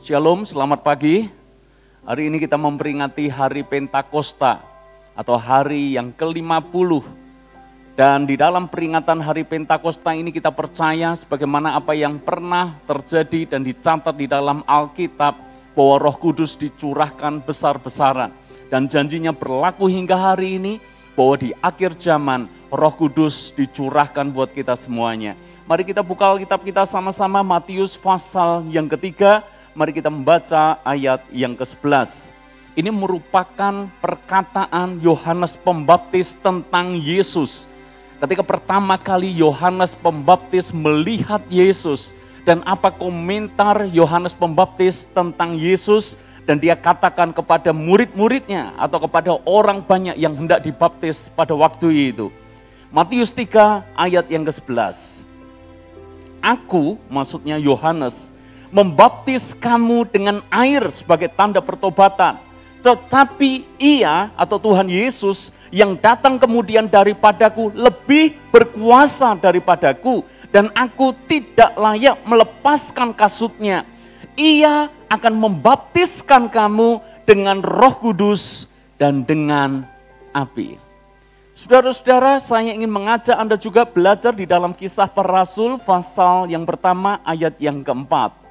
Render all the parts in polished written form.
Shalom, selamat pagi. Hari ini kita memperingati hari Pentakosta atau hari yang ke-50. Dan di dalam peringatan hari Pentakosta ini kita percaya sebagaimana apa yang pernah terjadi dan dicatat di dalam Alkitab bahwa Roh Kudus dicurahkan besar-besaran. Dan janjinya berlaku hingga hari ini bahwa di akhir zaman Roh Kudus dicurahkan buat kita semuanya. Mari kita buka Alkitab kita sama-sama, Matius pasal yang ketiga. Mari kita membaca ayat yang ke-11. Ini merupakan perkataan Yohanes Pembaptis tentang Yesus. Ketika pertama kali Yohanes Pembaptis melihat Yesus, dan apa komentar Yohanes Pembaptis tentang Yesus, dan dia katakan kepada murid-muridnya atau kepada orang banyak yang hendak dibaptis pada waktu itu. Matius 3 ayat yang ke-11. Aku, maksudnya Yohanes, membaptis kamu dengan air sebagai tanda pertobatan. Tetapi ia atau Tuhan Yesus yang datang kemudian daripadaku lebih berkuasa daripadaku. Dan aku tidak layak melepaskan kasutnya. Ia akan membaptiskan kamu dengan Roh Kudus dan dengan api. Saudara-saudara, saya ingin mengajak Anda juga belajar di dalam Kisah Para Rasul pasal yang pertama ayat yang keempat.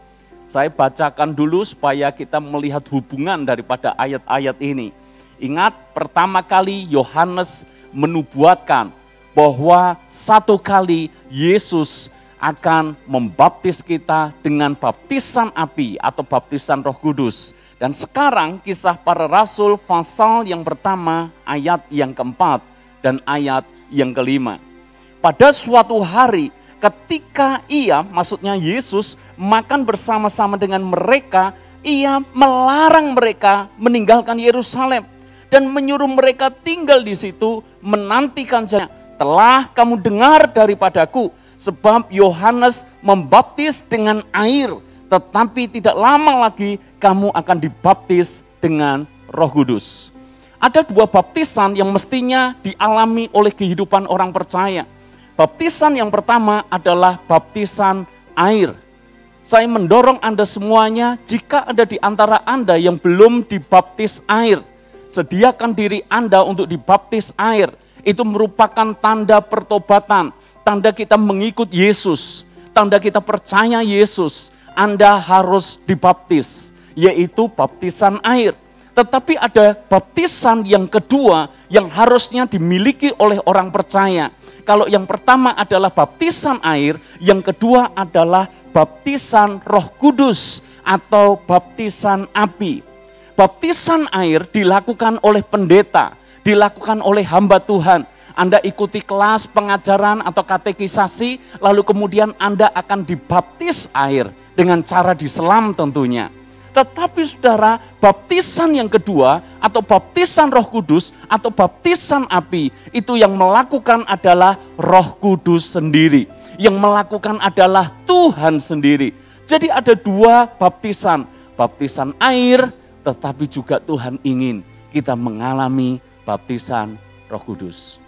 Saya bacakan dulu supaya kita melihat hubungan daripada ayat-ayat ini. Ingat, pertama kali Yohanes menubuatkan bahwa satu kali Yesus akan membaptis kita dengan baptisan api atau baptisan Roh Kudus. Dan sekarang Kisah Para Rasul pasal yang pertama ayat yang keempat dan ayat yang kelima. Pada suatu hari ketika ia, maksudnya Yesus, makan bersama-sama dengan mereka, ia melarang mereka meninggalkan Yerusalem dan menyuruh mereka tinggal di situ menantikan janji. Telah kamu dengar daripadaku, sebab Yohanes membaptis dengan air, tetapi tidak lama lagi kamu akan dibaptis dengan Roh Kudus. Ada dua baptisan yang mestinya dialami oleh kehidupan orang percaya. Baptisan yang pertama adalah baptisan air. Saya mendorong Anda semuanya, jika ada di antara Anda yang belum dibaptis air, sediakan diri Anda untuk dibaptis air. Itu merupakan tanda pertobatan, tanda kita mengikut Yesus, tanda kita percaya Yesus. Anda harus dibaptis, yaitu baptisan air. Tetapi ada baptisan yang kedua yang harusnya dimiliki oleh orang percaya. Kalau yang pertama adalah baptisan air, yang kedua adalah baptisan Roh Kudus atau baptisan api. Baptisan air dilakukan oleh pendeta, dilakukan oleh hamba Tuhan. Anda ikuti kelas pengajaran atau katekisasi, lalu kemudian Anda akan dibaptis air dengan cara diselam tentunya. Tetapi saudara, baptisan yang kedua atau baptisan Roh Kudus atau baptisan api, itu yang melakukan adalah Roh Kudus sendiri. Yang melakukan adalah Tuhan sendiri. Jadi ada dua baptisan, baptisan air, tetapi juga Tuhan ingin kita mengalami baptisan Roh Kudus.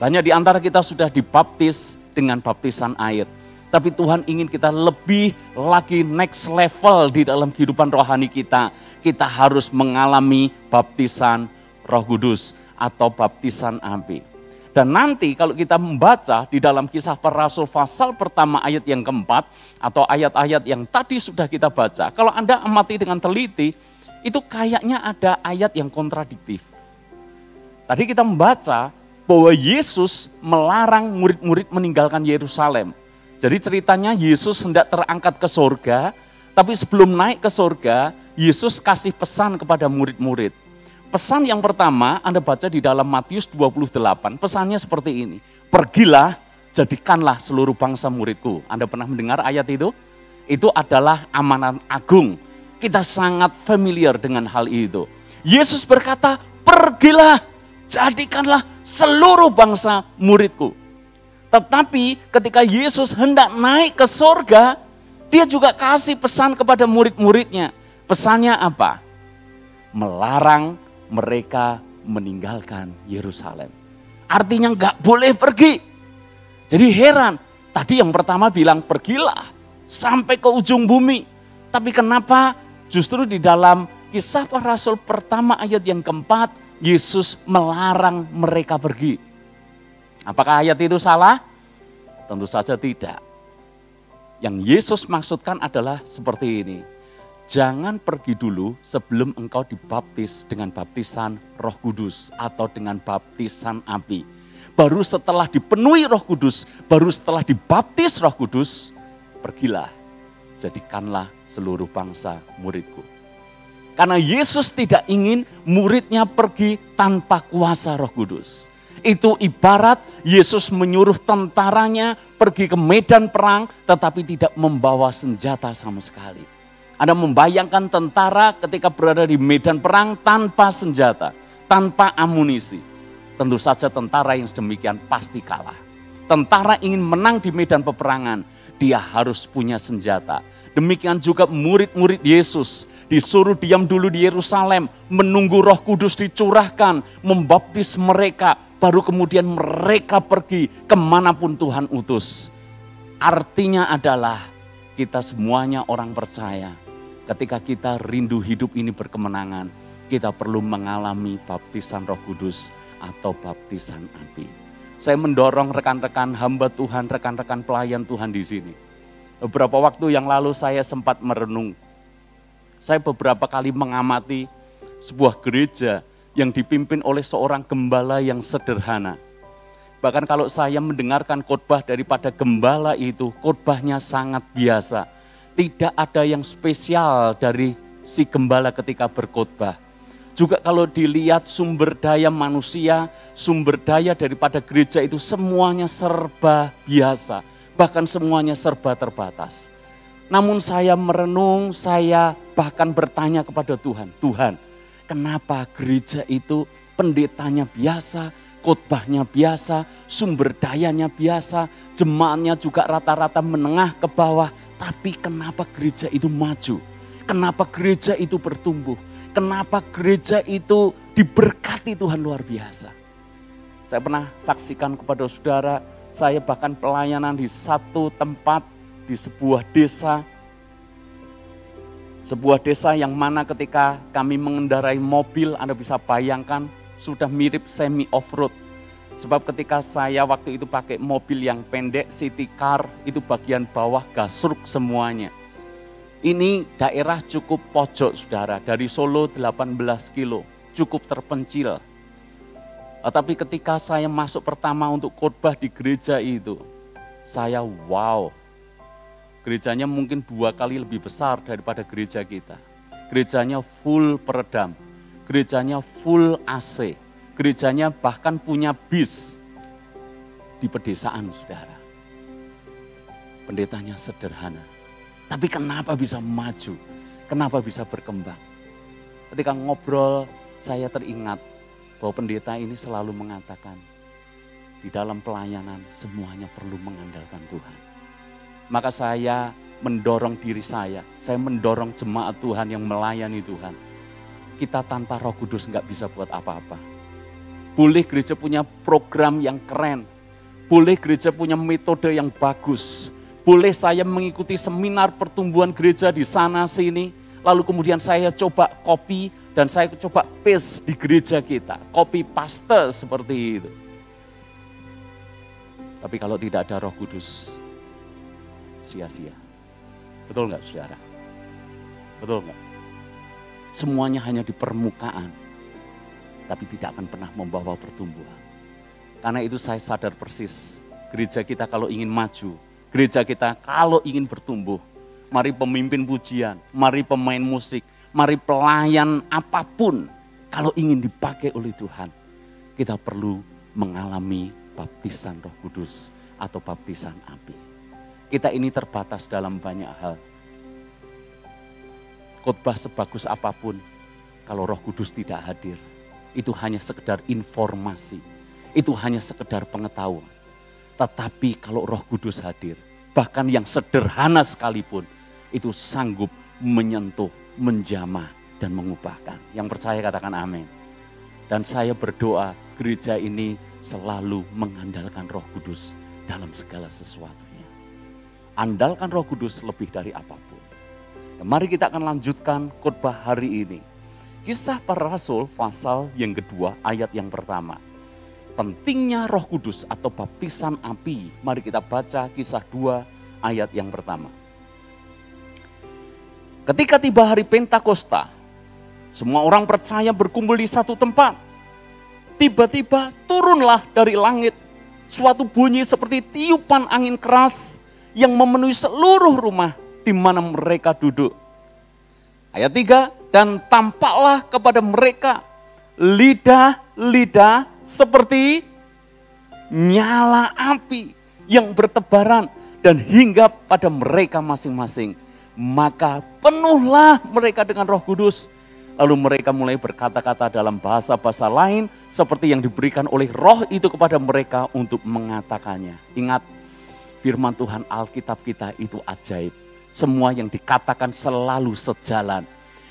Banyak di antara kita sudah dibaptis dengan baptisan air. Tapi Tuhan ingin kita lebih lagi next level di dalam kehidupan rohani kita. Kita harus mengalami baptisan Roh Kudus atau baptisan api. Dan nanti kalau kita membaca di dalam Kisah Para Rasul pasal pertama ayat yang keempat atau ayat-ayat yang tadi sudah kita baca. Kalau Anda amati dengan teliti, itu kayaknya ada ayat yang kontradiktif. Tadi kita membaca bahwa Yesus melarang murid-murid meninggalkan Yerusalem. Jadi ceritanya Yesus hendak terangkat ke surga, tapi sebelum naik ke surga, Yesus kasih pesan kepada murid-murid. Pesan yang pertama Anda baca di dalam Matius 28, pesannya seperti ini. Pergilah, jadikanlah seluruh bangsa muridku. Anda pernah mendengar ayat itu? Itu adalah amanat agung. Kita sangat familiar dengan hal itu. Yesus berkata, pergilah, jadikanlah seluruh bangsa muridku. Tetapi ketika Yesus hendak naik ke surga, dia juga kasih pesan kepada murid-muridnya. Pesannya apa? Melarang mereka meninggalkan Yerusalem. Artinya nggak boleh pergi. Jadi heran, tadi yang pertama bilang pergilah sampai ke ujung bumi. Tapi kenapa justru di dalam Kisah Para Rasul pertama ayat yang keempat, Yesus melarang mereka pergi? Apakah ayat itu salah? Tentu saja tidak. Yang Yesus maksudkan adalah seperti ini. Jangan pergi dulu sebelum engkau dibaptis dengan baptisan Roh Kudus atau dengan baptisan api. Baru setelah dipenuhi Roh Kudus, baru setelah dibaptis Roh Kudus, pergilah, jadikanlah seluruh bangsa muridku. Karena Yesus tidak ingin muridnya pergi tanpa kuasa Roh Kudus. Itu ibarat Yesus menyuruh tentaranya pergi ke medan perang tetapi tidak membawa senjata sama sekali. Anda membayangkan tentara ketika berada di medan perang tanpa senjata, tanpa amunisi. Tentu saja tentara yang sedemikian pasti kalah. Tentara ingin menang di medan peperangan, dia harus punya senjata. Demikian juga murid-murid Yesus disuruh diam dulu di Yerusalem, menunggu Roh Kudus dicurahkan, membaptis mereka, baru kemudian mereka pergi kemanapun Tuhan utus. Artinya adalah kita semuanya orang percaya. Ketika kita rindu hidup ini berkemenangan, kita perlu mengalami baptisan Roh Kudus atau baptisan api. Saya mendorong rekan-rekan hamba Tuhan, rekan-rekan pelayan Tuhan di sini. Beberapa waktu yang lalu saya sempat merenung. Saya beberapa kali mengamati sebuah gereja yang dipimpin oleh seorang gembala yang sederhana. Bahkan kalau saya mendengarkan khotbah daripada gembala itu, khotbahnya sangat biasa. Tidak ada yang spesial dari si gembala ketika berkhotbah. Juga kalau dilihat sumber daya manusia, sumber daya daripada gereja itu semuanya serba biasa. Bahkan semuanya serba terbatas. Namun saya merenung, saya bahkan bertanya kepada Tuhan. Tuhan, kenapa gereja itu pendetanya biasa, khotbahnya biasa, sumber dayanya biasa, jemaatnya juga rata-rata menengah ke bawah. Tapi kenapa gereja itu maju? Kenapa gereja itu bertumbuh? Kenapa gereja itu diberkati Tuhan luar biasa? Saya pernah saksikan kepada saudara, saya bahkan pelayanan di satu tempat, di sebuah desa. Sebuah desa yang mana ketika kami mengendarai mobil, Anda bisa bayangkan sudah mirip semi off-road. Sebab ketika saya waktu itu pakai mobil yang pendek, city car, itu bagian bawah gasruk semuanya. Ini daerah cukup pojok saudara, dari Solo 18 kilo, cukup terpencil. Tapi ketika saya masuk pertama untuk khotbah di gereja itu, saya wow. Gerejanya mungkin 2 kali lebih besar daripada gereja kita. Gerejanya full peredam, gerejanya full AC. Gerejanya bahkan punya bis di pedesaan saudara. Pendetanya sederhana. Tapi kenapa bisa maju? Kenapa bisa berkembang? Ketika ngobrol saya teringat bahwa pendeta ini selalu mengatakan di dalam pelayanan semuanya perlu mengandalkan Tuhan. Maka saya mendorong diri saya mendorong jemaat Tuhan yang melayani Tuhan. Kita tanpa Roh Kudus nggak bisa buat apa-apa. Boleh gereja punya program yang keren, boleh gereja punya metode yang bagus, boleh saya mengikuti seminar pertumbuhan gereja di sana sini, lalu kemudian saya coba copy dan saya coba paste di gereja kita, copy paste seperti itu. Tapi kalau tidak ada Roh Kudus, sia-sia. Betul nggak saudara? Betul nggak? Semuanya hanya di permukaan, tapi tidak akan pernah membawa pertumbuhan. Karena itu saya sadar persis, gereja kita kalau ingin maju, gereja kita kalau ingin bertumbuh, mari pemimpin pujian, mari pemain musik, mari pelayan apapun, kalau ingin dipakai oleh Tuhan, kita perlu mengalami baptisan Roh Kudus atau baptisan api. Kita ini terbatas dalam banyak hal. Khotbah sebagus apapun, kalau Roh Kudus tidak hadir, itu hanya sekedar informasi, itu hanya sekedar pengetahuan. Tetapi kalau Roh Kudus hadir, bahkan yang sederhana sekalipun, itu sanggup menyentuh, menjamah, dan mengubahkan. Yang percaya katakan amin. Dan saya berdoa gereja ini selalu mengandalkan Roh Kudus dalam segala sesuatunya. Andalkan Roh Kudus lebih dari apapun. Mari kita akan lanjutkan khotbah hari ini. Kisah Para Rasul pasal yang kedua ayat yang pertama. Pentingnya Roh Kudus atau baptisan api. Mari kita baca Kisah 2 ayat yang pertama. Ketika tiba hari Pentakosta, semua orang percaya berkumpul di satu tempat. Tiba-tiba turunlah dari langit suatu bunyi seperti tiupan angin keras yang memenuhi seluruh rumah di mana mereka duduk. Ayat 3, dan tampaklah kepada mereka lidah-lidah seperti nyala api yang bertebaran dan hinggap pada mereka masing-masing. Maka penuhlah mereka dengan Roh Kudus. Lalu mereka mulai berkata-kata dalam bahasa-bahasa lain seperti yang diberikan oleh Roh itu kepada mereka untuk mengatakannya. Ingat, firman Tuhan Alkitab kita itu ajaib. Semua yang dikatakan selalu sejalan.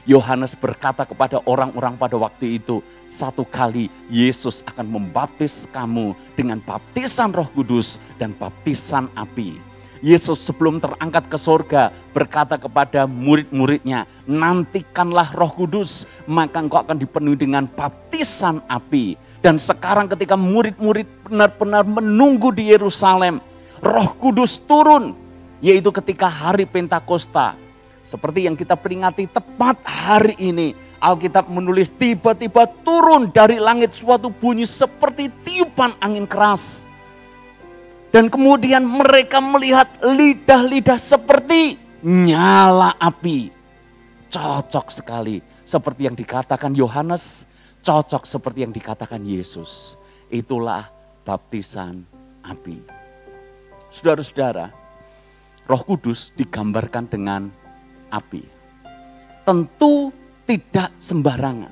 Yohanes berkata kepada orang-orang pada waktu itu, satu kali Yesus akan membaptis kamu dengan baptisan Roh Kudus dan baptisan api. Yesus sebelum terangkat ke sorga berkata kepada murid-muridnya, nantikanlah Roh Kudus, maka engkau akan dipenuhi dengan baptisan api. Dan sekarang ketika murid-murid benar-benar menunggu di Yerusalem, Roh Kudus turun, yaitu ketika hari Pentakosta. Seperti yang kita peringati tepat hari ini, Alkitab menulis tiba-tiba turun dari langit suatu bunyi seperti tiupan angin keras. Dan kemudian mereka melihat lidah-lidah seperti nyala api. Cocok sekali seperti yang dikatakan Yohanes, cocok seperti yang dikatakan Yesus. Itulah baptisan api. Saudara-saudara, Roh Kudus digambarkan dengan api. Tentu tidak sembarangan.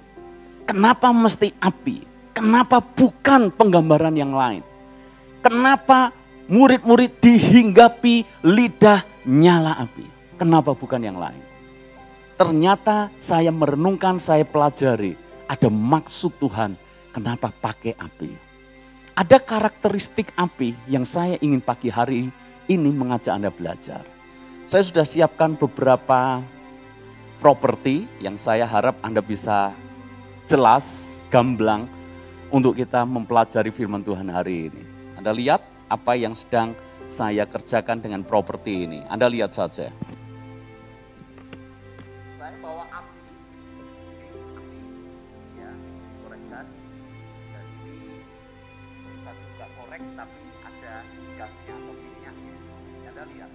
Kenapa mesti api? Kenapa bukan penggambaran yang lain? Kenapa murid-murid dihinggapi lidah nyala api? Kenapa bukan yang lain? Ternyata saya merenungkan, saya pelajari. Ada maksud Tuhan kenapa pakai api. Ada karakteristik api yang saya ingin pagi hari ini mengajak Anda belajar. Saya sudah siapkan beberapa properti yang saya harap Anda bisa jelas, gamblang untuk kita mempelajari firman Tuhan hari ini. Anda lihat apa yang sedang saya kerjakan dengan properti ini. Anda lihat saja. Saya bawa api, ya, korek gas. Dan ini bisa juga korek, tapi ada gasnya atau minyaknya. Anda lihat.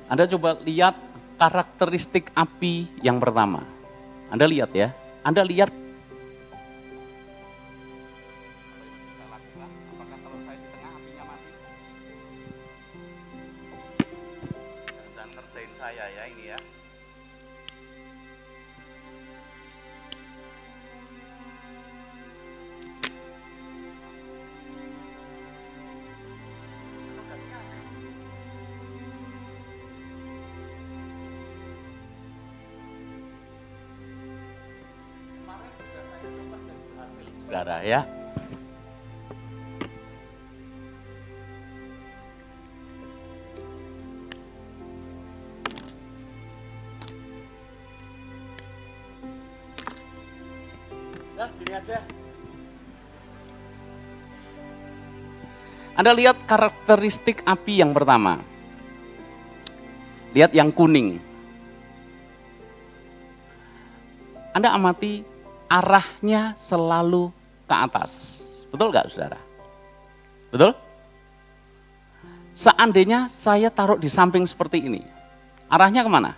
Anda coba lihat karakteristik api yang pertama. Anda lihat ya, Anda lihat. Apakah kalau saya di tengah apinya mati? Jangan ngerjain saya ya ini ya. Saudara ya. Nah, gini aja. Anda lihat karakteristik api yang pertama. Lihat yang kuning. Anda amati arahnya selalu ke atas. Betul nggak saudara? Betul? Seandainya saya taruh di samping seperti ini, arahnya kemana?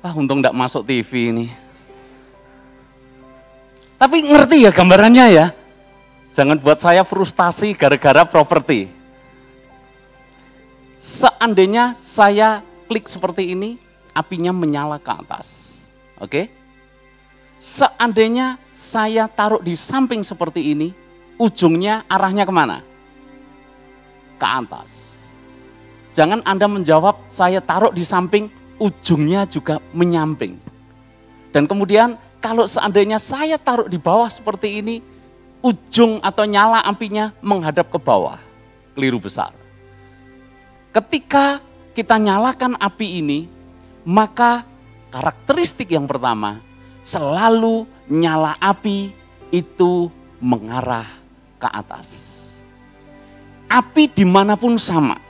Wah, untung nggak masuk TV ini. Tapi ngerti ya gambarannya ya? Jangan buat saya frustasi gara-gara properti. Seandainya saya klik seperti ini, apinya menyala ke atas. Oke? Seandainya saya taruh di samping seperti ini, ujungnya arahnya kemana? Ke atas. Jangan Anda menjawab, saya taruh di samping, ujungnya juga menyamping. Dan kemudian kalau seandainya saya taruh di bawah seperti ini, ujung atau nyala apinya menghadap ke bawah. Keliru besar. Ketika kita nyalakan api ini, maka karakteristik yang pertama, selalu nyala api itu mengarah ke atas. Api dimanapun sama.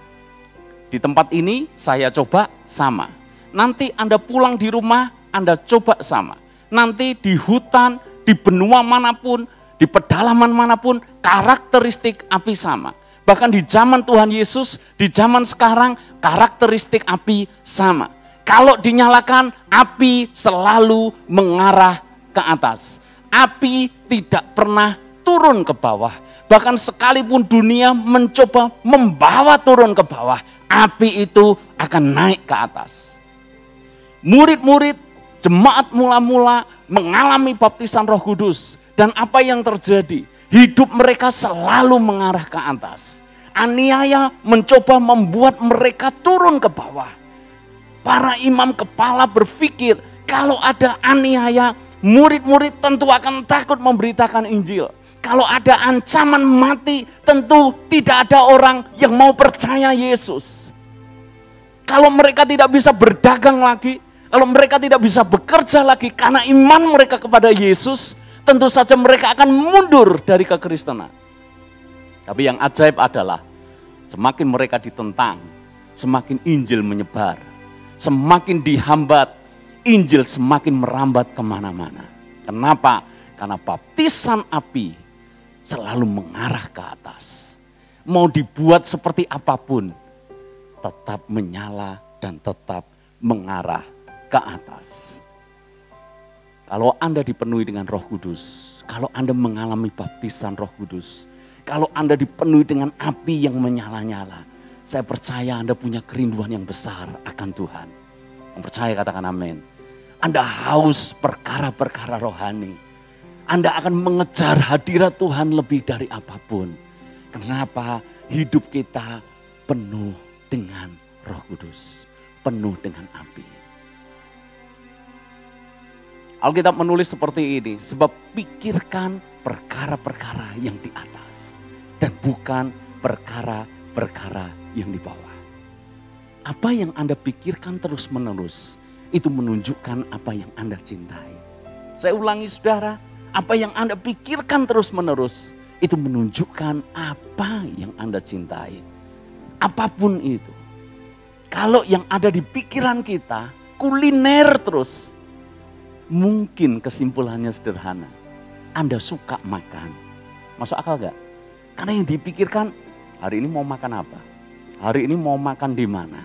Di tempat ini saya coba sama. Nanti Anda pulang di rumah, Anda coba sama. Nanti di hutan, di benua manapun, di pedalaman manapun, karakteristik api sama. Bahkan di zaman Tuhan Yesus, di zaman sekarang, karakteristik api sama. Kalau dinyalakan, api selalu mengarah ke atas. Api tidak pernah turun ke bawah. Bahkan sekalipun dunia mencoba membawa turun ke bawah, api itu akan naik ke atas. Murid-murid jemaat mula-mula mengalami baptisan Roh Kudus. Dan apa yang terjadi? Hidup mereka selalu mengarah ke atas. Aniaya mencoba membuat mereka turun ke bawah. Para imam kepala berpikir, kalau ada aniaya, murid-murid tentu akan takut memberitakan Injil. Kalau ada ancaman mati, tentu tidak ada orang yang mau percaya Yesus. Kalau mereka tidak bisa berdagang lagi, kalau mereka tidak bisa bekerja lagi karena iman mereka kepada Yesus, tentu saja mereka akan mundur dari kekristenan. Tapi yang ajaib adalah, semakin mereka ditentang, semakin Injil menyebar. Semakin dihambat, Injil semakin merambat kemana-mana. Kenapa? Karena baptisan api selalu mengarah ke atas. Mau dibuat seperti apapun, tetap menyala dan tetap mengarah ke atas. Kalau Anda dipenuhi dengan Roh Kudus, kalau Anda mengalami baptisan Roh Kudus, kalau Anda dipenuhi dengan api yang menyala-nyala, saya percaya Anda punya kerinduan yang besar akan Tuhan. Yang percaya katakan amin. Anda haus perkara-perkara rohani. Anda akan mengejar hadirat Tuhan lebih dari apapun. Kenapa? Hidup kita penuh dengan Roh Kudus, penuh dengan api. Alkitab menulis seperti ini, sebab pikirkan perkara-perkara yang di atas dan bukan perkara-perkara yang di bawah. Apa yang Anda pikirkan terus-menerus, itu menunjukkan apa yang Anda cintai. Saya ulangi saudara, apa yang Anda pikirkan terus-menerus, itu menunjukkan apa yang Anda cintai. Apapun itu. Kalau yang ada di pikiran kita, kuliner terus, mungkin kesimpulannya sederhana. Anda suka makan. Masuk akal gak? Karena yang dipikirkan, hari ini mau makan apa? Hari ini mau makan di mana?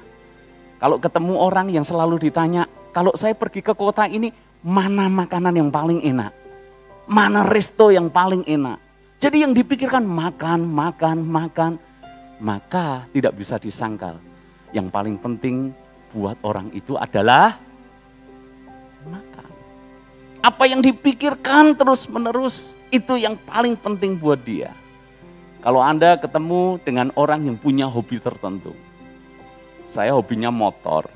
Kalau ketemu orang yang selalu ditanya, kalau saya pergi ke kota ini, mana makanan yang paling enak? Mana resto yang paling enak? Jadi yang dipikirkan makan. Maka tidak bisa disangkal. Yang paling penting buat orang itu adalah makan. Apa yang dipikirkan terus-menerus, itu yang paling penting buat dia. Kalau Anda ketemu dengan orang yang punya hobi tertentu. Saya hobinya motor,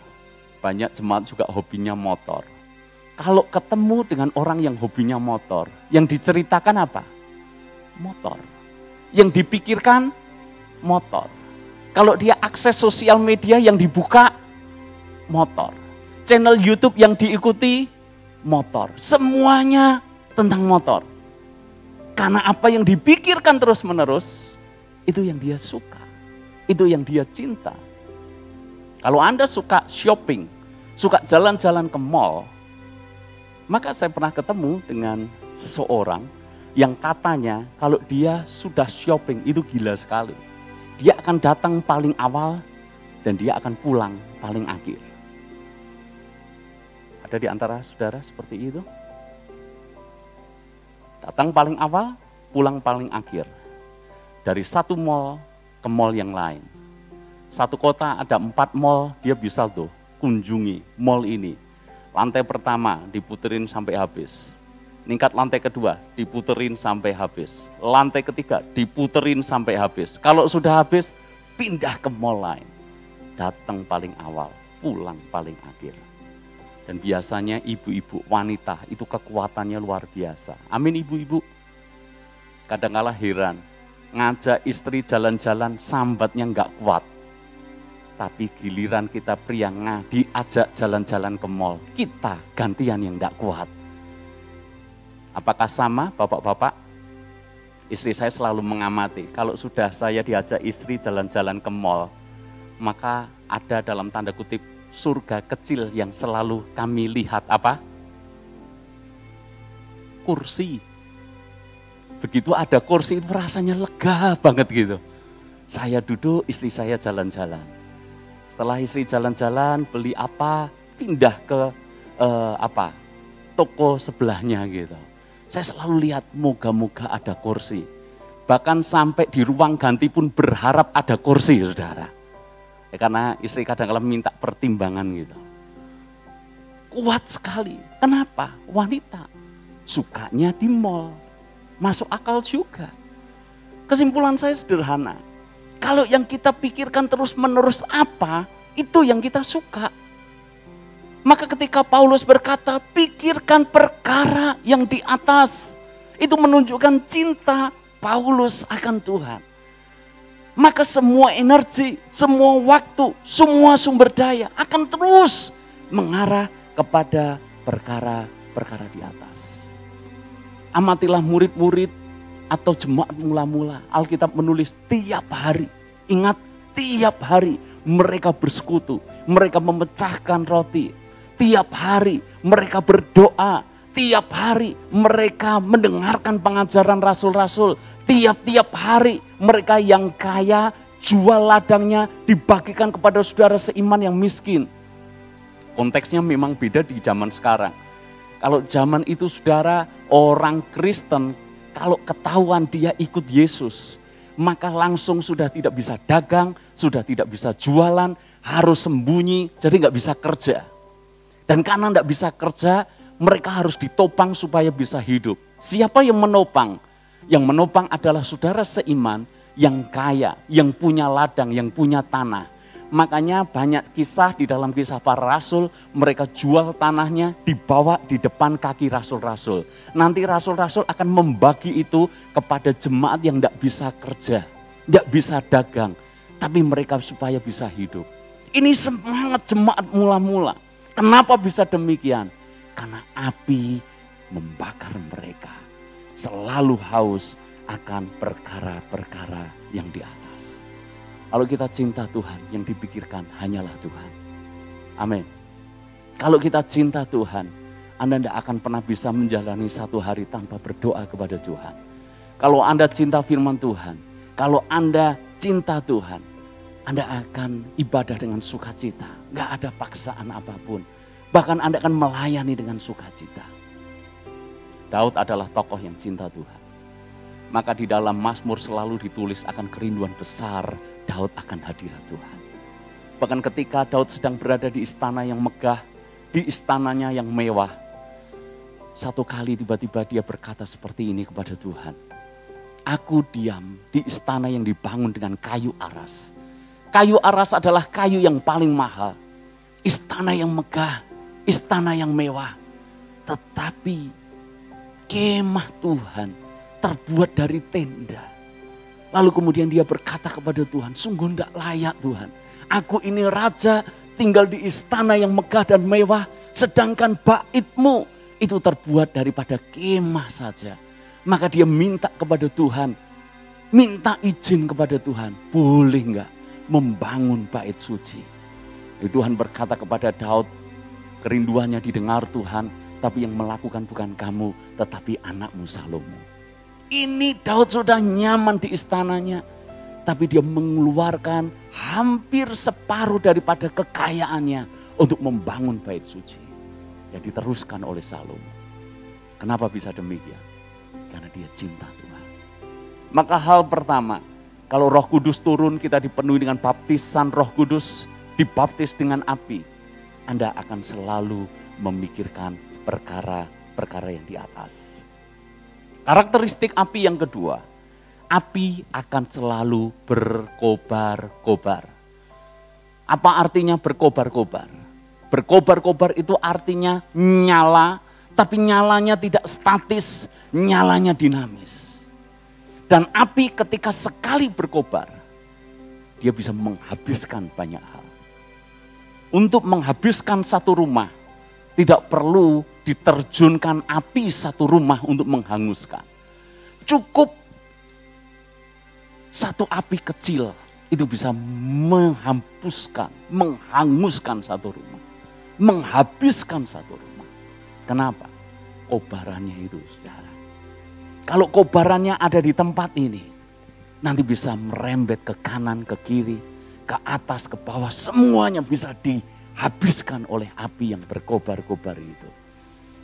banyak jemaat juga hobinya motor. Kalau ketemu dengan orang yang hobinya motor, yang diceritakan apa? Motor. Yang dipikirkan, motor. Kalau dia akses sosial media yang dibuka, motor. Channel YouTube yang diikuti, motor. Semuanya tentang motor. Karena apa yang dipikirkan terus-menerus, itu yang dia suka. Itu yang dia cinta. Kalau Anda suka shopping, suka jalan-jalan ke mall, maka saya pernah ketemu dengan seseorang yang katanya kalau dia sudah shopping itu gila sekali. Dia akan datang paling awal dan dia akan pulang paling akhir. Ada di antara saudara seperti itu? Datang paling awal, pulang paling akhir. Dari satu mall ke mall yang lain. Satu kota ada 4 mall, dia bisa kunjungi mall ini. Lantai pertama diputerin sampai habis. Ningkat lantai kedua, diputerin sampai habis. Lantai ketiga, diputerin sampai habis. Kalau sudah habis, pindah ke mall lain. Datang paling awal, pulang paling akhir. Dan biasanya ibu-ibu wanita itu kekuatannya luar biasa. Amin ibu-ibu. Kadang-kala heran, ngajak istri jalan-jalan sambatnya enggak kuat. Tapi giliran kita pria diajak jalan-jalan ke mall, kita gantian yang enggak kuat. Apakah sama bapak-bapak? Istri saya selalu mengamati, kalau sudah saya diajak istri jalan-jalan ke mall, maka ada dalam tanda kutip surga kecil yang selalu kami lihat apa? Kursi. Begitu ada kursi itu rasanya lega banget gitu. Saya duduk, istri saya jalan-jalan. Setelah istri jalan-jalan, beli apa, pindah ke toko sebelahnya gitu. Saya selalu lihat moga-moga ada kursi. Bahkan sampai di ruang ganti pun berharap ada kursi, saudara. Karena istri kadang-kadang minta pertimbangan gitu. Kuat sekali. Kenapa? Wanita sukanya di mall. Masuk akal juga. Kesimpulan saya sederhana. Kalau yang kita pikirkan terus-menerus apa, itu yang kita suka. Maka ketika Paulus berkata, pikirkan perkara yang di atas. Itu menunjukkan cinta Paulus akan Tuhan. Maka semua energi, semua waktu, semua sumber daya akan terus mengarah kepada perkara-perkara di atas. Amatilah murid-murid atau jemaat mula-mula. Alkitab menulis tiap hari. Ingat, tiap hari mereka bersekutu. Mereka memecahkan roti. Tiap hari mereka berdoa. Tiap hari mereka mendengarkan pengajaran rasul-rasul. Tiap-tiap hari mereka yang kaya jual ladangnya dibagikan kepada saudara seiman yang miskin. Konteksnya memang beda di zaman sekarang. Kalau zaman itu saudara orang Kristen kalau ketahuan dia ikut Yesus maka langsung sudah tidak bisa dagang, sudah tidak bisa jualan, harus sembunyi jadi nggak bisa kerja. Dan karena nggak bisa kerja mereka harus ditopang supaya bisa hidup. Siapa yang menopang? Yang menopang adalah saudara seiman yang kaya, yang punya ladang, yang punya tanah. Makanya banyak kisah di dalam kisah para rasul, mereka jual tanahnya dibawa di depan kaki rasul-rasul. Nanti rasul-rasul akan membagi itu kepada jemaat yang tidak bisa kerja, tidak bisa dagang. Tapi mereka supaya bisa hidup. Ini semangat jemaat mula-mula. Kenapa bisa demikian? Karena api membakar mereka. Selalu haus akan perkara-perkara yang di atas. Kalau kita cinta Tuhan, yang dipikirkan hanyalah Tuhan. Amin. Kalau kita cinta Tuhan, Anda tidak akan pernah bisa menjalani satu hari tanpa berdoa kepada Tuhan. Kalau Anda cinta firman Tuhan, kalau Anda cinta Tuhan, Anda akan ibadah dengan sukacita. Gak ada paksaan apapun. Bahkan Anda akan melayani dengan sukacita. Daud adalah tokoh yang cinta Tuhan. Maka di dalam Mazmur selalu ditulis akan kerinduan besar Daud akan hadirat Tuhan. Bahkan ketika Daud sedang berada di istana yang megah, di istananya yang mewah. Satu kali tiba-tiba dia berkata seperti ini kepada Tuhan. Aku diam di istana yang dibangun dengan kayu aras. Kayu aras adalah kayu yang paling mahal. Istana yang megah, istana yang mewah. Tetapi kemah Tuhan terbuat dari tenda. Lalu kemudian dia berkata kepada Tuhan, sungguh tidak layak Tuhan. Aku ini raja tinggal di istana yang megah dan mewah. Sedangkan baitmu itu terbuat daripada kemah saja. Maka dia minta kepada Tuhan, minta izin kepada Tuhan. Boleh enggak membangun bait suci. Tuhan berkata kepada Daud, kerinduannya didengar Tuhan. Tapi yang melakukan bukan kamu, tetapi anakmu Salomo. Ini Daud sudah nyaman di istananya. Tapi dia mengeluarkan hampir separuh daripada kekayaannya untuk membangun bait suci. Yang diteruskan oleh Salomo. Kenapa bisa demikian? Karena dia cinta Tuhan. Maka hal pertama, kalau Roh Kudus turun kita dipenuhi dengan baptisan Roh Kudus, dibaptis dengan api. Anda akan selalu memikirkan perkara yang di atas. Karakteristik api yang kedua, api akan selalu berkobar-kobar. Apa artinya berkobar-kobar? Berkobar-kobar itu artinya nyala, tapi nyalanya tidak statis, nyalanya dinamis. Dan api ketika sekali berkobar, dia bisa menghabiskan banyak hal. Untuk menghabiskan satu rumah, tidak perlu diterjunkan api satu rumah untuk menghanguskan. Cukup satu api kecil itu bisa menghanguskan satu rumah. Menghabiskan satu rumah. Kenapa? Kobarannya itu, saudara. Kalau kobarannya ada di tempat ini, nanti bisa merembet ke kanan, ke kiri, ke atas, ke bawah. Semuanya bisa dihabiskan oleh api yang berkobar-kobar itu.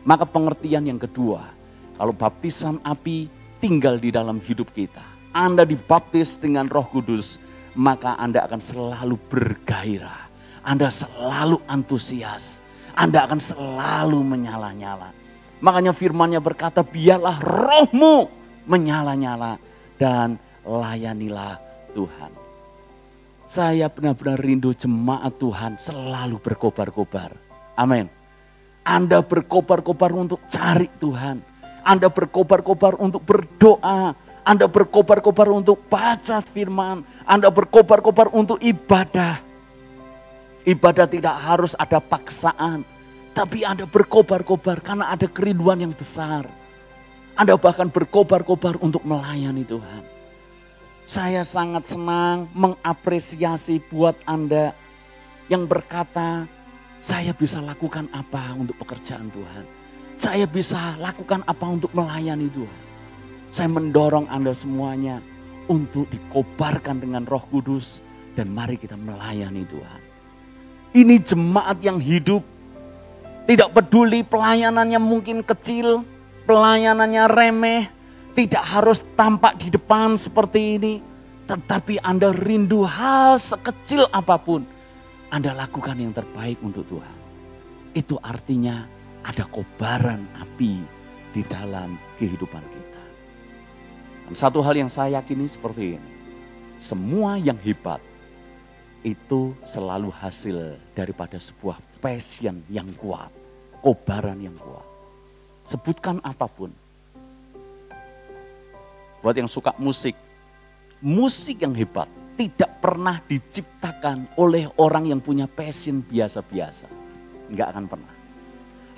Maka pengertian yang kedua, kalau baptisan api tinggal di dalam hidup kita, Anda dibaptis dengan Roh Kudus, maka Anda akan selalu bergairah, Anda selalu antusias, Anda akan selalu menyala-nyala. Makanya firman-Nya berkata, biarlah rohmu menyala-nyala dan layanilah Tuhan. Saya benar-benar rindu jemaat Tuhan selalu berkobar-kobar. Amin. Anda berkobar-kobar untuk cari Tuhan. Anda berkobar-kobar untuk berdoa. Anda berkobar-kobar untuk baca firman. Anda berkobar-kobar untuk ibadah. Ibadah tidak harus ada paksaan. Tapi Anda berkobar-kobar karena ada kerinduan yang besar. Anda bahkan berkobar-kobar untuk melayani Tuhan. Saya sangat senang mengapresiasi buat Anda yang berkata, saya bisa lakukan apa untuk pekerjaan Tuhan. Saya bisa lakukan apa untuk melayani Tuhan. Saya mendorong Anda semuanya untuk dikobarkan dengan Roh Kudus. Dan mari kita melayani Tuhan. Ini jemaat yang hidup. Tidak peduli pelayanannya mungkin kecil, pelayanannya remeh. Tidak harus tampak di depan seperti ini. Tetapi Anda rindu hal sekecil apapun. Anda lakukan yang terbaik untuk Tuhan. Itu artinya ada kobaran api di dalam kehidupan kita. Dan satu hal yang saya yakini seperti ini. Semua yang hebat itu selalu hasil daripada sebuah passion yang kuat. Kobaran yang kuat. Sebutkan apapun. Buat yang suka musik. Musik yang hebat tidak pernah diciptakan oleh orang yang punya passion biasa-biasa. Enggak akan pernah.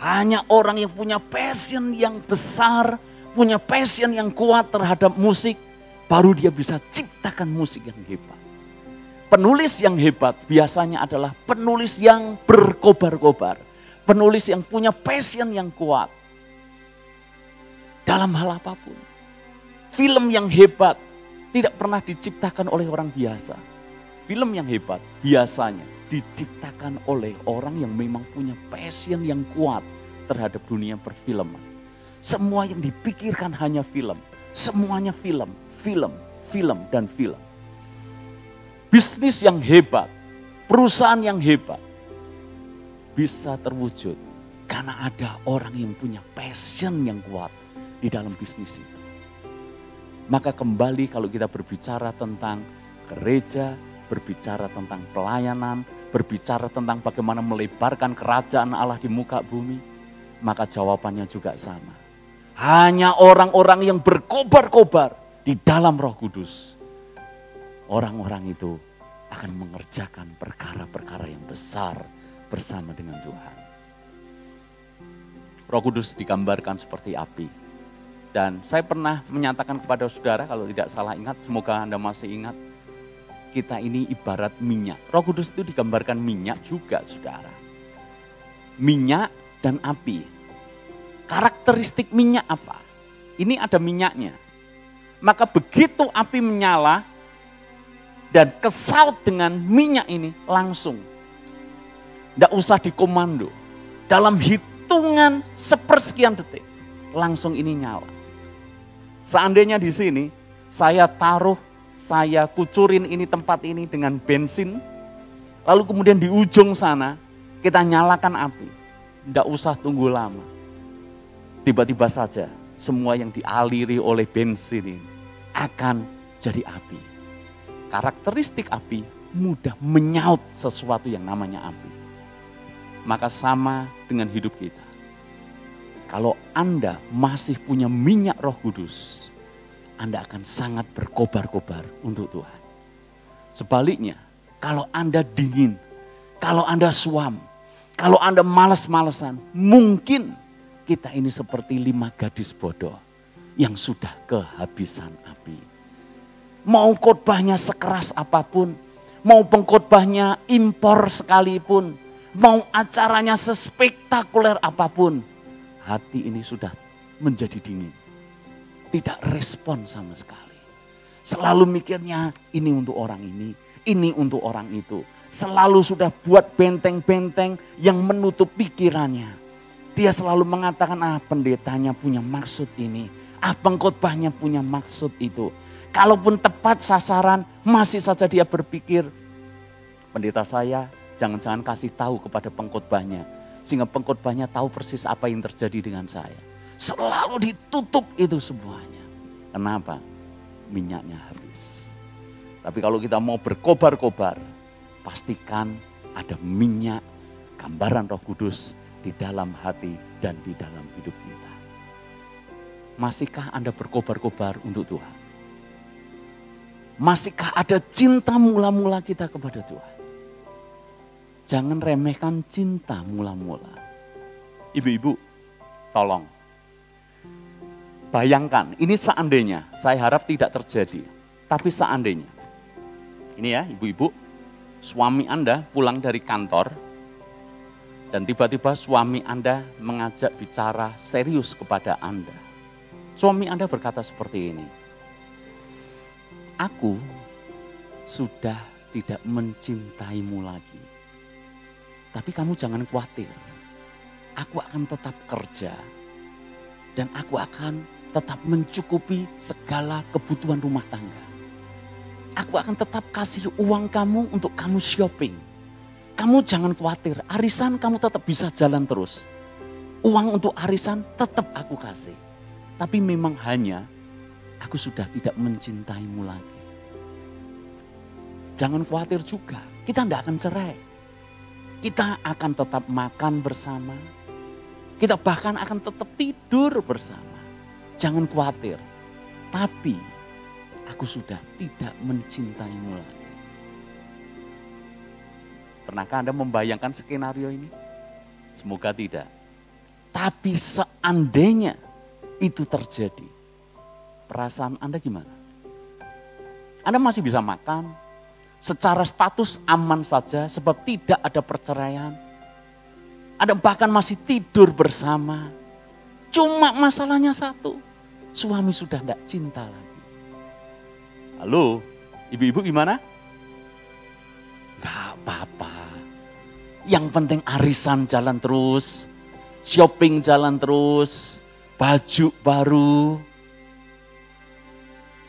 Hanya orang yang punya passion yang besar, punya passion yang kuat terhadap musik, baru dia bisa ciptakan musik yang hebat. Penulis yang hebat biasanya adalah penulis yang berkobar-kobar. Penulis yang punya passion yang kuat. Dalam hal apapun. Film yang hebat tidak pernah diciptakan oleh orang biasa. Film yang hebat biasanya diciptakan oleh orang yang memang punya passion yang kuat terhadap dunia perfilman. Semua yang dipikirkan hanya film. Semuanya film, film, film, dan film. Bisnis yang hebat, perusahaan yang hebat bisa terwujud karena ada orang yang punya passion yang kuat di dalam bisnis itu. Maka kembali kalau kita berbicara tentang gereja, berbicara tentang pelayanan, berbicara tentang bagaimana melebarkan kerajaan Allah di muka bumi, maka jawabannya juga sama. Hanya orang-orang yang berkobar-kobar di dalam Roh Kudus. Orang-orang itu akan mengerjakan perkara-perkara yang besar bersama dengan Tuhan. Roh Kudus digambarkan seperti api. Dan saya pernah menyatakan kepada saudara, kalau tidak salah ingat, semoga Anda masih ingat. Kita ini ibarat minyak. Roh Kudus itu digambarkan minyak juga, saudara. Minyak dan api. Karakteristik minyak apa? Ini ada minyaknya. Maka begitu api menyala dan kesaut dengan minyak ini langsung. Tidak usah dikomando. Dalam hitungan sepersekian detik, langsung ini nyala. Seandainya di sini saya kucurin ini tempat ini dengan bensin, lalu kemudian di ujung sana kita nyalakan api. Tidak usah tunggu lama. tiba-tiba saja semua yang dialiri oleh bensin ini akan jadi api. Karakteristik api mudah menyaut sesuatu yang namanya api. Maka sama dengan hidup kita. Kalau Anda masih punya minyak Roh Kudus, Anda akan sangat berkobar-kobar untuk Tuhan. Sebaliknya, kalau Anda dingin, kalau Anda suam, kalau Anda malas-malesan, mungkin kita ini seperti 5 gadis bodoh yang sudah kehabisan api. Mau khotbahnya sekeras apapun, mau pengkhotbahnya impor sekalipun, mau acaranya sespektakuler apapun, hati ini sudah menjadi dingin. Tidak respon sama sekali. Selalu mikirnya ini untuk orang ini untuk orang itu. Selalu sudah buat benteng-benteng yang menutup pikirannya. Dia selalu mengatakan, pendetanya punya maksud ini. Pengkhotbahnya punya maksud itu. Kalaupun tepat sasaran, masih saja dia berpikir, pendeta saya jangan-jangan kasih tahu kepada pengkhotbahnya. Sehingga pengkhotbahnya tahu persis apa yang terjadi dengan saya. Selalu ditutup itu semuanya. Kenapa? Minyaknya habis. Tapi kalau kita mau berkobar-kobar, pastikan ada minyak gambaran Roh Kudus di dalam hati dan di dalam hidup kita. Masihkah Anda berkobar-kobar untuk Tuhan? Masihkah ada cinta mula-mula kita kepada Tuhan? Jangan remehkan cinta mula-mula. Ibu-ibu, tolong. Bayangkan, ini seandainya, saya harap tidak terjadi. Tapi seandainya, ini ya ibu-ibu, suami Anda pulang dari kantor, dan tiba-tiba suami Anda mengajak bicara serius kepada Anda. Suami Anda berkata seperti ini, aku sudah tidak mencintaimu lagi. Tapi kamu jangan khawatir, aku akan tetap kerja dan aku akan tetap mencukupi segala kebutuhan rumah tangga. Aku akan tetap kasih uang kamu untuk kamu shopping. Kamu jangan khawatir, arisan kamu tetap bisa jalan terus. Uang untuk arisan tetap aku kasih. Tapi memang hanya aku sudah tidak mencintaimu lagi. Jangan khawatir juga, kita tidak akan cerai. Kita akan tetap makan bersama. Kita bahkan akan tetap tidur bersama. Jangan khawatir. Tapi aku sudah tidak mencintaimu lagi. Pernahkah Anda membayangkan skenario ini? Semoga tidak. Tapi seandainya itu terjadi, perasaan Anda gimana? Anda masih bisa makan, secara status aman saja sebab tidak ada perceraian. Anda bahkan masih tidur bersama. Cuma masalahnya satu, suami sudah tidak cinta lagi. Halo, ibu-ibu gimana? Gak apa-apa. Yang penting arisan jalan terus, shopping jalan terus, baju baru.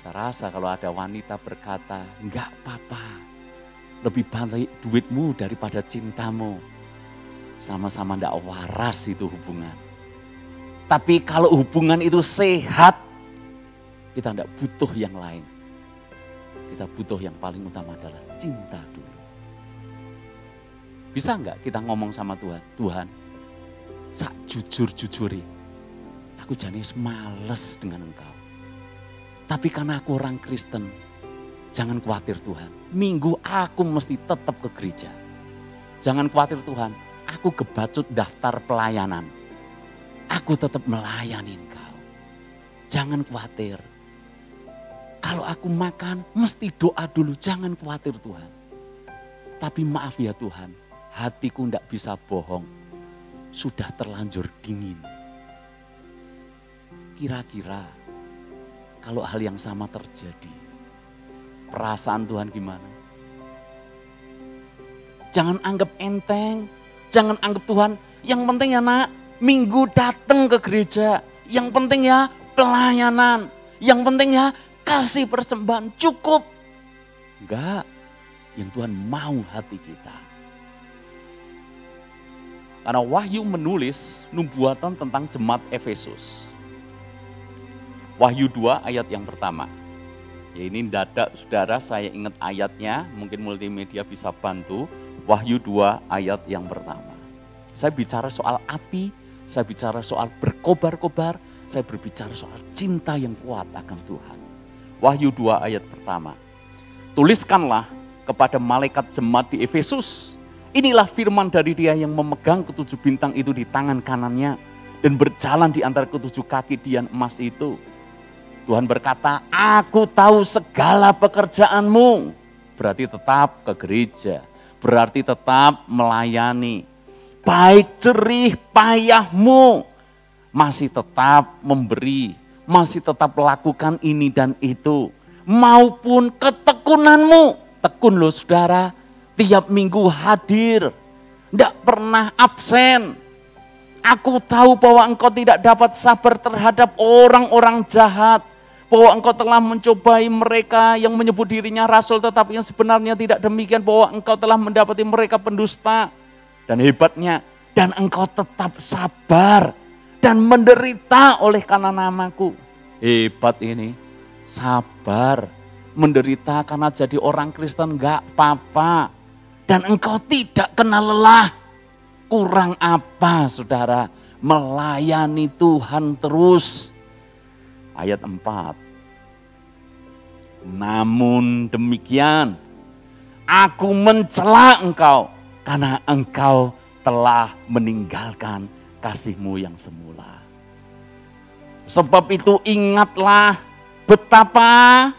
Saya rasa kalau ada wanita berkata, enggak apa-apa, lebih baik duitmu daripada cintamu. Sama-sama enggak waras itu hubungan. Tapi kalau hubungan itu sehat, kita enggak butuh yang lain. Kita butuh yang paling utama adalah cinta dulu. Bisa enggak kita ngomong sama Tuhan, Tuhan, sak jujur-jujuri, aku jadi males dengan Engkau. Tapi karena aku orang Kristen, jangan khawatir Tuhan. Minggu aku mesti tetap ke gereja. Jangan khawatir Tuhan, aku kebacut daftar pelayanan. Aku tetap melayani Engkau. Jangan khawatir. Kalau aku makan, mesti doa dulu. Jangan khawatir Tuhan. Tapi maaf ya Tuhan, hatiku tidak bisa bohong. Sudah terlanjur dingin. Kira-kira kalau hal yang sama terjadi, perasaan Tuhan gimana? Jangan anggap enteng, jangan anggap Tuhan, yang penting ya nak, minggu datang ke gereja. Yang penting ya pelayanan, yang penting ya kasih persembahan, cukup. Enggak, yang Tuhan mau hati kita. Karena Wahyu menulis nubuatan tentang jemaat Efesus. Wahyu 2 ayat yang pertama. Ya ini dadak saudara, saya ingat ayatnya, mungkin multimedia bisa bantu. Wahyu 2 ayat yang pertama. Saya bicara soal api, saya bicara soal berkobar-kobar, saya berbicara soal cinta yang kuat akan Tuhan. Wahyu 2 ayat pertama. Tuliskanlah kepada malaikat jemaat di Efesus. Inilah firman dari Dia yang memegang ketujuh bintang itu di tangan kanannya dan berjalan di antara ketujuh kaki dian emas itu. Tuhan berkata, aku tahu segala pekerjaanmu. Berarti tetap ke gereja, berarti tetap melayani. Baik jerih payahmu, masih tetap memberi, masih tetap lakukan ini dan itu. Maupun ketekunanmu, tekun loh saudara, tiap minggu hadir, tidak pernah absen. Aku tahu bahwa engkau tidak dapat sabar terhadap orang-orang jahat, bahwa engkau telah mencobai mereka yang menyebut dirinya rasul, tetapi yang sebenarnya tidak demikian, bahwa engkau telah mendapati mereka pendusta. Dan hebatnya, dan engkau tetap sabar dan menderita oleh karena namaku. Hebat ini, sabar, menderita karena jadi orang Kristen enggak apa-apa. Dan engkau tidak kenal lelah. Kurang apa saudara? Melayani Tuhan terus. Ayat 4. Namun demikian, aku mencela engkau karena engkau telah meninggalkan kasihmu yang semula. Sebab itu ingatlah betapa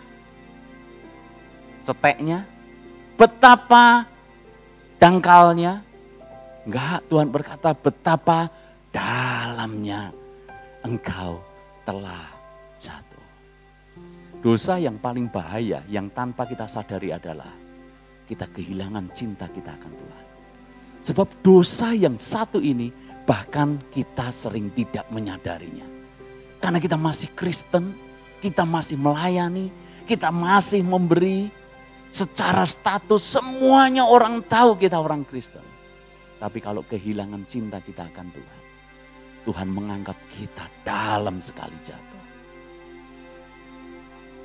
ceteknya, betapa dangkalnya. Enggak, Tuhan berkata betapa dalamnya engkau telah jatuh. Dosa yang paling bahaya yang tanpa kita sadari adalah kita kehilangan cinta kita akan Tuhan. Sebab dosa yang satu ini bahkan kita sering tidak menyadarinya. Karena kita masih Kristen, kita masih melayani, kita masih memberi. Secara status semuanya orang tahu kita orang Kristen. Tapi kalau kehilangan cinta kita akan Tuhan, Tuhan menganggap kita dalam sekali jatuh.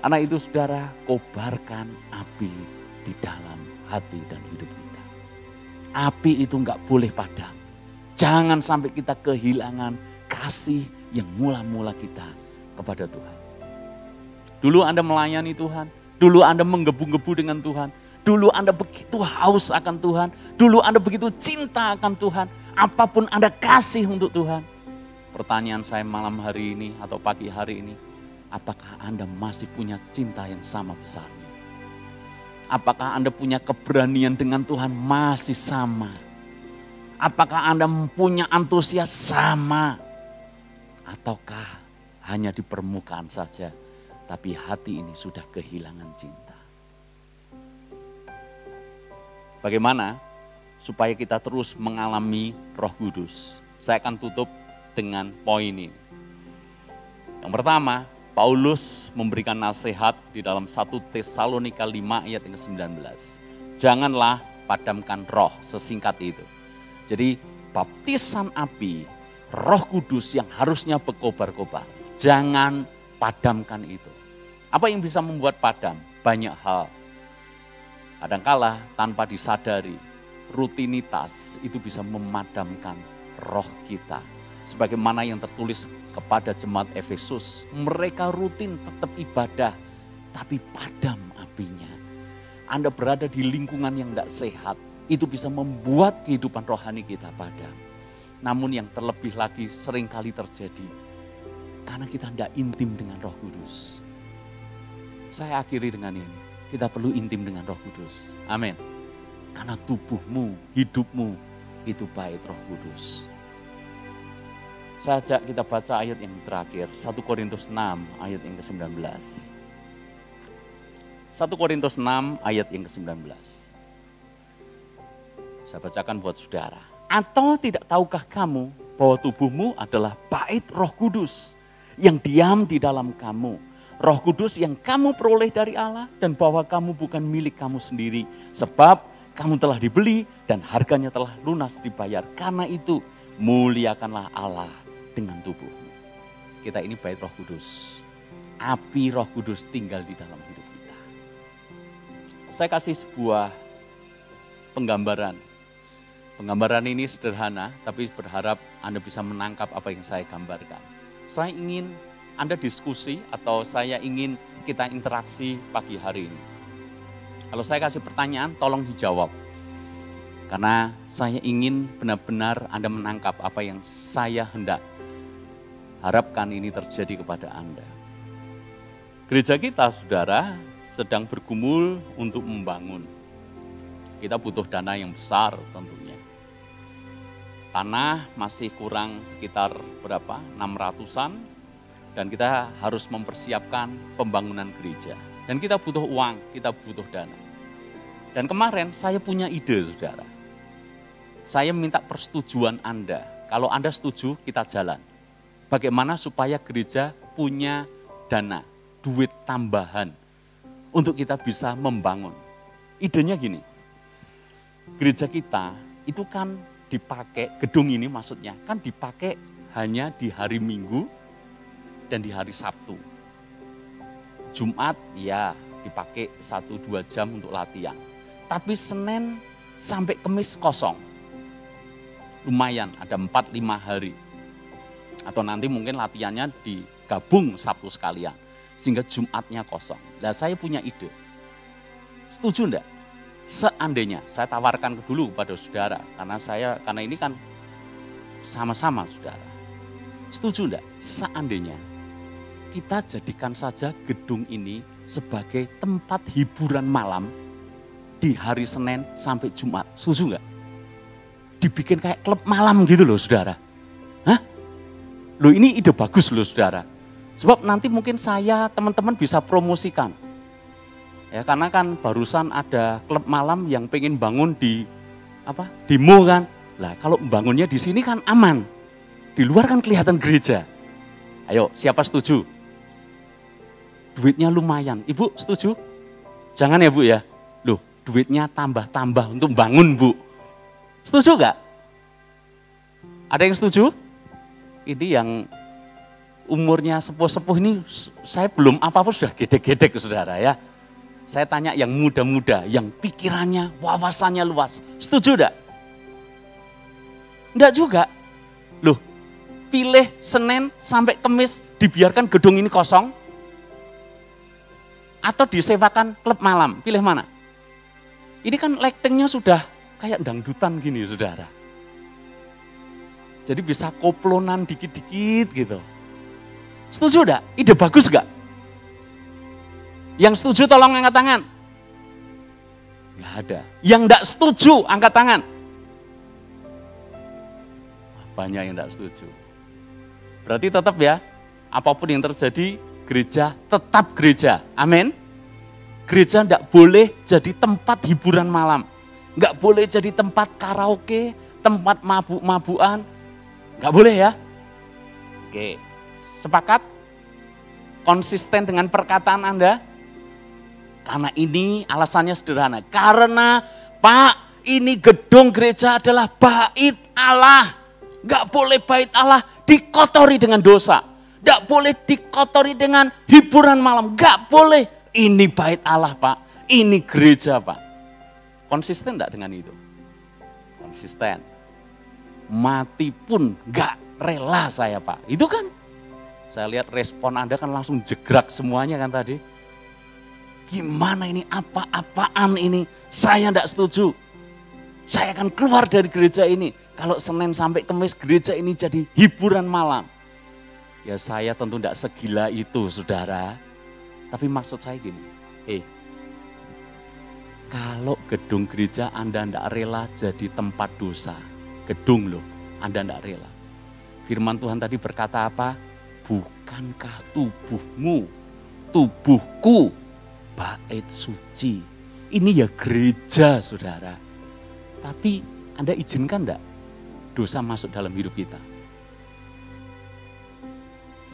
Karena itu saudara, kobarkan api di dalam hati dan hidup kita. Api itu enggak boleh padam. Jangan sampai kita kehilangan kasih yang mula-mula kita kepada Tuhan. Dulu Anda melayani Tuhan, dulu Anda menggebu-gebu dengan Tuhan, dulu Anda begitu haus akan Tuhan, dulu Anda begitu cinta akan Tuhan, apapun Anda kasih untuk Tuhan. Pertanyaan saya malam hari ini atau pagi hari ini, apakah Anda masih punya cinta yang sama besarnya? Apakah Anda punya keberanian dengan Tuhan masih sama? Apakah Anda punya antusias sama? Ataukah hanya di permukaan saja, tapi hati ini sudah kehilangan cinta? Bagaimana supaya kita terus mengalami Roh Kudus? Saya akan tutup dengan poin ini. Yang pertama, Paulus memberikan nasihat di dalam 1 Tesalonika 5 ayat yang ke-19. Janganlah padamkan roh, sesingkat itu. Jadi baptisan api, Roh Kudus yang harusnya berkobar-kobar. Jangan padamkan itu. Apa yang bisa membuat padam? Banyak hal. Kadangkala tanpa disadari, rutinitas itu bisa memadamkan roh kita. Sebagaimana yang tertulis kepada jemaat Efesus, mereka rutin tetap ibadah, tapi padam apinya. Anda berada di lingkungan yang tidak sehat, itu bisa membuat kehidupan rohani kita padam. Namun yang terlebih lagi seringkali terjadi, karena kita tidak intim dengan Roh Kudus. Saya akhiri dengan ini, kita perlu intim dengan Roh Kudus. Amin. Karena tubuhmu, hidupmu, itu bait Roh Kudus. Saya ajak kita baca ayat yang terakhir, 1 Korintus 6 ayat yang ke-19. 1 Korintus 6 ayat yang ke-19. Saya bacakan buat saudara. Atau tidak tahukah kamu bahwa tubuhmu adalah bait Roh Kudus yang diam di dalam kamu. Roh Kudus yang kamu peroleh dari Allah dan bahwa kamu bukan milik kamu sendiri. Sebab kamu telah dibeli dan harganya telah lunas dibayar. Karena itu muliakanlah Allah dengan tubuhmu. Kita ini bait Roh Kudus. Api Roh Kudus tinggal di dalam hidup kita. Saya kasih sebuah penggambaran. Penggambaran ini sederhana, tapi berharap Anda bisa menangkap apa yang saya gambarkan. Saya ingin Anda diskusi atau saya ingin kita interaksi pagi hari ini. Kalau saya kasih pertanyaan, tolong dijawab. Karena saya ingin benar-benar Anda menangkap apa yang saya hendak harapkan ini terjadi kepada Anda. Gereja kita, saudara, sedang bergumul untuk membangun. Kita butuh dana yang besar tentunya. Tanah masih kurang sekitar berapa? 600-an. Dan kita harus mempersiapkan pembangunan gereja. Dan kita butuh uang, kita butuh dana. Dan kemarin saya punya ide, saudara. Saya minta persetujuan Anda. Kalau Anda setuju, kita jalan. Bagaimana supaya gereja punya dana, duit tambahan untuk kita bisa membangun. Idenya gini, gereja kita itu kan dipakai, gedung ini maksudnya, kan dipakai hanya di hari Minggu dan di hari Sabtu. Jumat ya dipakai 1-2 jam untuk latihan. Tapi Senin sampai Kamis kosong. Lumayan, ada 4-5 hari. Atau nanti mungkin latihannya digabung Sabtu sekalian. Sehingga Jumatnya kosong. Nah, saya punya ide. Setuju enggak? Seandainya, saya tawarkan dulu kepada saudara. Karena ini kan sama-sama saudara. Setuju enggak? Seandainya kita jadikan saja gedung ini sebagai tempat hiburan malam di hari Senin sampai Jumat. Setuju enggak? Dibikin kayak klub malam gitu loh saudara. Hah? Loh ini ide bagus loh saudara. Sebab nanti mungkin saya teman-teman bisa promosikan. Ya karena kan barusan ada klub malam yang pengen bangun di demo kan. Lah kalau bangunnya di sini kan aman. Di luar kan kelihatan gereja. Ayo siapa setuju? Duitnya lumayan. Ibu setuju? Jangan ya Bu ya. Loh duitnya tambah-tambah untuk bangun Bu. Setuju gak? Ada yang setuju? Ini yang umurnya sepuh-sepuh ini saya belum apa-apa sudah gedek-gedek saudara ya. Saya tanya yang muda-muda, yang pikirannya, wawasannya luas. Setuju gak? Enggak juga. Loh, pilih Senin sampai Kamis dibiarkan gedung ini kosong. Atau disewakan klub malam, pilih mana? Ini kan lightingnya sudah kayak dangdutan gini saudara. Jadi bisa koplonan dikit-dikit gitu. Setuju enggak? Ide bagus enggak? Yang setuju tolong angkat tangan. Enggak ada. Yang enggak setuju angkat tangan. Banyak yang enggak setuju. Berarti tetap ya, apapun yang terjadi, gereja tetap gereja. Amin. Gereja enggak boleh jadi tempat hiburan malam. Enggak boleh jadi tempat karaoke, tempat mabuk-mabukan. Enggak boleh ya. Oke, sepakat? Konsisten dengan perkataan Anda? Karena ini alasannya sederhana. Karena Pak, ini gedung gereja adalah bait Allah. Enggak boleh bait Allah dikotori dengan dosa. Enggak boleh dikotori dengan hiburan malam. Enggak boleh. Ini bait Allah Pak. Ini gereja Pak. Konsisten enggak dengan itu? Konsisten. Mati pun enggak rela saya Pak. Itu kan, saya lihat respon Anda kan langsung jegrak semuanya kan tadi. Gimana ini, apa-apaan ini, saya enggak setuju. Saya akan keluar dari gereja ini. Kalau Senin sampai Kamis gereja ini jadi hiburan malam. Ya saya tentu enggak segila itu saudara. Tapi maksud saya gini, kalau gedung gereja Anda enggak rela jadi tempat dosa, gedung loh, Anda enggak rela. Firman Tuhan tadi berkata apa? Bukankah tubuhmu, tubuhku, bait suci. Ini ya gereja saudara. Tapi Anda izinkan enggak dosa masuk dalam hidup kita?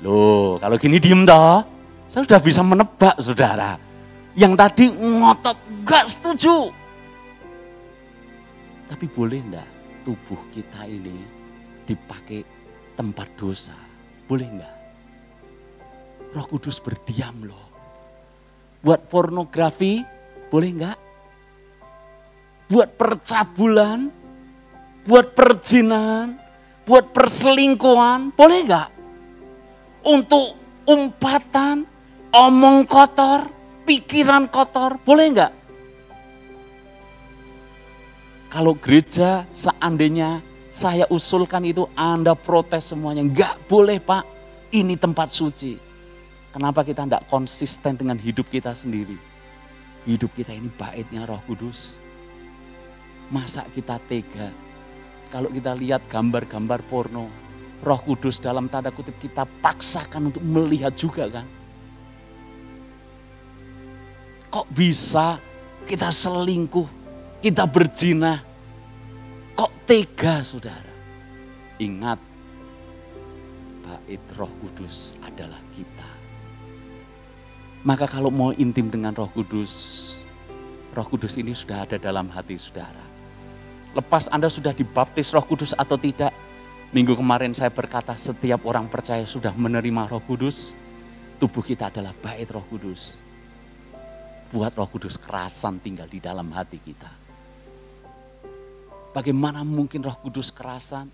Loh, kalau gini diem toh. Saya sudah bisa menebak saudara. Yang tadi ngotot enggak setuju. Tapi boleh enggak tubuh kita ini dipakai tempat dosa? Boleh enggak? Roh Kudus berdiam loh. Buat pornografi, boleh enggak? Buat percabulan, buat perzinahan, buat perselingkuhan, boleh enggak? Untuk umpatan, omong kotor, pikiran kotor, boleh enggak? Kalau gereja seandainya saya usulkan itu Anda protes semuanya. Enggak boleh Pak, ini tempat suci. Kenapa kita enggak konsisten dengan hidup kita sendiri? Hidup kita ini baitnya Roh Kudus. Masa kita tega? Kalau kita lihat gambar-gambar porno, Roh Kudus dalam tanda kutip kita paksakan untuk melihat juga kan? Kok bisa kita selingkuh? Kita berzina, kok tega saudara? Ingat, bait Roh Kudus adalah kita. Maka kalau mau intim dengan Roh Kudus ini sudah ada dalam hati saudara. Lepas Anda sudah dibaptis Roh Kudus atau tidak, minggu kemarin saya berkata setiap orang percaya sudah menerima Roh Kudus, tubuh kita adalah bait Roh Kudus. Buat Roh Kudus kerasan tinggal di dalam hati kita. Bagaimana mungkin Roh Kudus kerasan?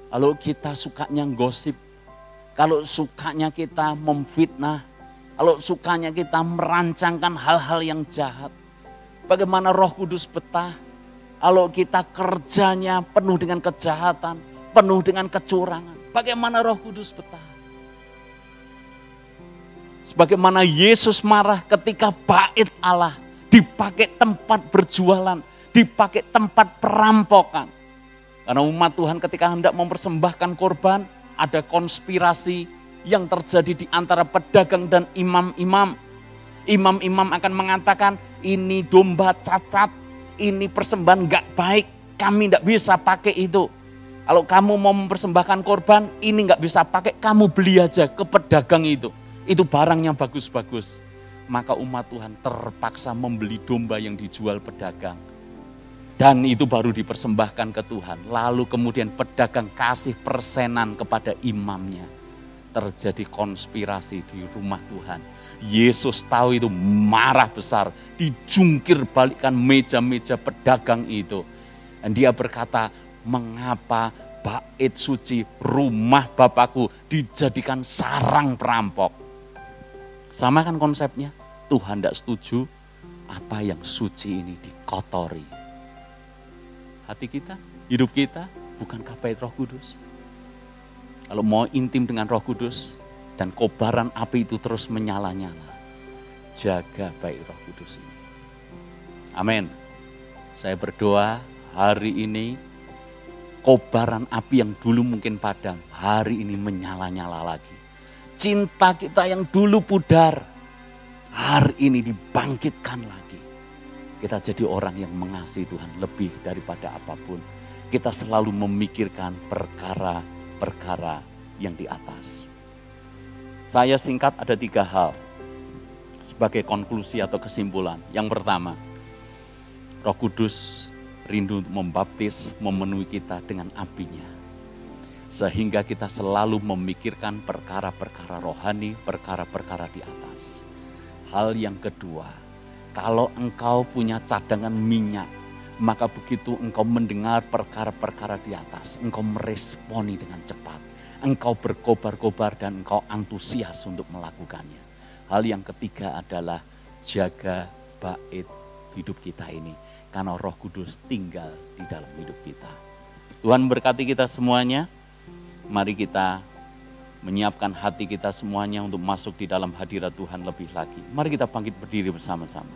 Kalau kita sukanya gosip, kalau sukanya kita memfitnah, kalau sukanya kita merancangkan hal-hal yang jahat. Bagaimana Roh Kudus betah? Kalau kita kerjanya penuh dengan kejahatan, penuh dengan kecurangan. Bagaimana Roh Kudus betah? Sebagaimana Yesus marah ketika bait Allah dipakai tempat berjualan, dipakai tempat perampokan. Karena umat Tuhan ketika hendak mempersembahkan korban, ada konspirasi yang terjadi di antara pedagang dan imam-imam. Imam-imam akan mengatakan, ini domba cacat, ini persembahan gak baik, kami gak bisa pakai itu. Kalau kamu mau mempersembahkan korban, ini gak bisa pakai, kamu beli aja ke pedagang itu. Itu barangnya bagus-bagus. Maka umat Tuhan terpaksa membeli domba yang dijual pedagang. Dan itu baru dipersembahkan ke Tuhan. Lalu kemudian pedagang kasih persenan kepada imamnya. Terjadi konspirasi di rumah Tuhan. Yesus tahu itu, marah besar. Dijungkir balikkan meja-meja pedagang itu. Dan dia berkata, mengapa bait suci rumah Bapakku dijadikan sarang perampok? Sama kan konsepnya? Tuhan tidak setuju apa yang suci ini dikotori. Hati kita, hidup kita, bukankah bait Roh Kudus? Kalau mau intim dengan Roh Kudus dan kobaran api itu terus menyala-nyala, jaga bait Roh Kudus ini. Amin. Saya berdoa hari ini kobaran api yang dulu mungkin padam, hari ini menyala-nyala lagi. Cinta kita yang dulu pudar, hari ini dibangkitkan lagi. Kita jadi orang yang mengasihi Tuhan lebih daripada apapun. Kita selalu memikirkan perkara-perkara yang di atas. Saya singkat ada 3 hal sebagai konklusi atau kesimpulan. Yang pertama, Roh Kudus rindu untuk membaptis, memenuhi kita dengan apinya. Sehingga kita selalu memikirkan perkara-perkara rohani, perkara-perkara di atas. Hal yang kedua, kalau engkau punya cadangan minyak, maka begitu engkau mendengar perkara-perkara di atas, engkau meresponi dengan cepat. Engkau berkobar-kobar dan engkau antusias untuk melakukannya. Hal yang ketiga adalah jaga bait hidup kita ini. Karena Roh Kudus tinggal di dalam hidup kita. Tuhan berkati kita semuanya. Mari kita menyiapkan hati kita semuanya untuk masuk di dalam hadirat Tuhan lebih lagi. Mari kita bangkit berdiri bersama-sama.